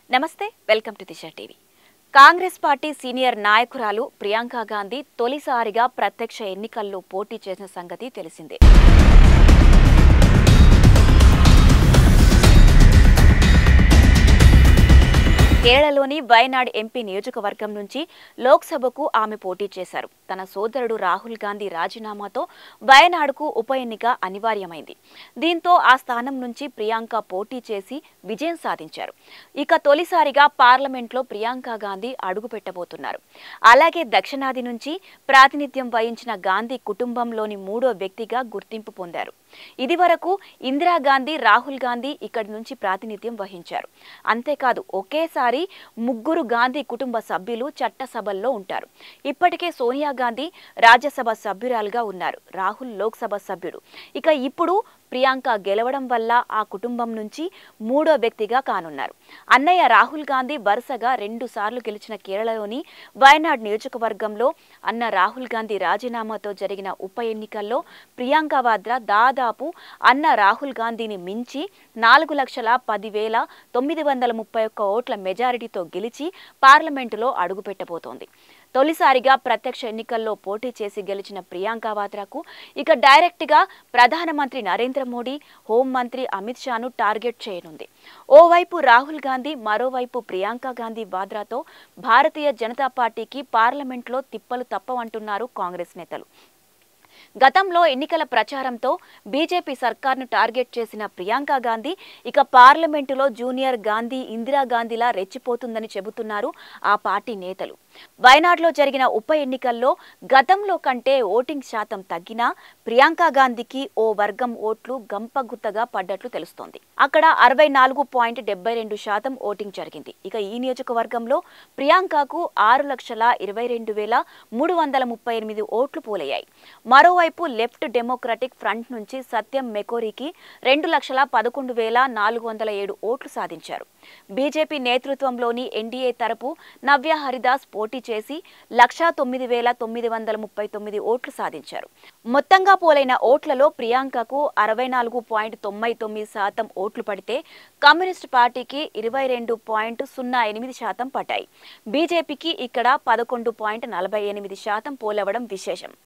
నమస్తే welcome to Disha TV. Congress party senior నాయకురాలు ప్రియాంక గాంధీ తొలిసారిగా ప్రత్యక్ష ఎన్నికల్లో పోటీ చేసిన సంగతి తెలిసిందే. కేరళలోని వయనాడ్ ఎంపీ నియోజకవర్గం నుంచి లోక్సభకు ఆమె పోటీ చేశారు. తన సోదరుడు రాహుల్ గాంధీ రాజీనామాతో వయనాడ్కు ఉప ఎన్నిక అనివార్యమైంది. దీంతో ఆ స్థానం నుంచి ప్రియాంక పోటీ చేసి విజయం సాధించారు. ఇక తొలిసారిగా పార్లమెంట్లో ప్రియాంక గాంధీ అడుగుపెట్టబోతున్నారు. అలాగే దక్షిణాది నుంచి ప్రాతినిధ్యం వహించిన గాంధీ కుటుంబంలోని మూడో వ్యక్తిగా గుర్తింపు పొందారు. ఇదివరకు ఇందిరాగాంధీ, రాహుల్ గాంధీ ఇక్కడి నుంచి ప్రాతినిధ్యం వహించారు. అంతేకాదు ఒకేసారి ముగ్గురు గాంధీ కుటుంబ సభ్యులు చట్టసభల్లో ఉంటారు. ఇప్పటికే సోనియా గాంధీ రాజ్యసభ సభ్యురాలుగా ఉన్నారు. రాహుల్ లోక్సభ సభ్యుడు. ఇక ఇప్పుడు ప్రియాంక గెలవడం వల్ల ఆ కుటుంబం నుంచి మూడో వ్యక్తిగా కానున్నారు. అన్నయ్య రాహుల్ గాంధీ వరుసగా 2 సార్లు గెలిచిన కేరళలోని వయనాడ్ నియోజకవర్గంలో అన్న రాహుల్ గాంధీ రాజీనామాతో జరిగిన ఉప ఎన్నికల్లో ప్రియాంక వాద్రా దాదాపు అన్న రాహుల్ గాంధీని మించి 4,10,931 ఓట్ల మెజారిటీతో గెలిచి పార్లమెంటులో అడుగుపెట్టబోతోంది. తొలిసారిగా ప్రత్యక్ష ఎన్నికల్లో పోటీ చేసి గెలిచిన ప్రియాంక వాద్రాకు ఇక డైరెక్ట్గా ప్రధానమంత్రి నరేంద్ర మోడీ, హోంమంత్రి అమిత్ షాను టార్గెట్ చేయనుంది. ఓవైపు రాహుల్ గాంధీ, మరోవైపు ప్రియాంక గాంధీ వాద్రాతో భారతీయ జనతా పార్టీకి పార్లమెంట్లో తిప్పలు తప్పవంటున్నారు కాంగ్రెస్ నేతలు. గతంలో ఎన్నికల ప్రచారంతో బీజేపీ సర్కార్ను టార్గెట్ చేసిన ప్రియాంక గాంధీ ఇక పార్లమెంటులో జూనియర్ గాంధీ, ఇందిరాగాంధీలా రెచ్చిపోతుందని చెబుతున్నారు ఆ పార్టీ నేతలు. వయనాడ్లో జరిగిన ఉప ఎన్నికల్లో గతంలో కంటే ఓటింగ్ శాతం తగ్గినా ప్రియాంక గాంధీకి ఓ వర్గం ఓట్లు గంపగుత్తగా పడ్డట్లు తెలుస్తోంది. అక్కడ 64.72% ఓటింగ్ జరిగింది. ఇక ఈ నియోజకవర్గంలో ప్రియాంకకు 6,22,338 ఓట్లు పోలయ్యాయి. మరోవైపు లెఫ్ట్ డెమోక్రటిక్ ఫ్రంట్ నుంచి సత్యం మెకోరీకి 2,11,407 ఓట్లు సాధించారు. బీజేపీ నేతృత్వంలోని ఎన్డీఏ తరపు నవ్య హరిదాస్ పోటీ చేసి 1,09,939 ఓట్లు సాధించారు. మొత్తంగా పోలైన ఓట్లలో ప్రియాంకకు 64.99% ఓట్లు పడితే కమ్యూనిస్ట్ పార్టీకి 22.08% పడ్డాయి. బీజేపీకి ఇక్కడ 11.48% పోలవడం విశేషం.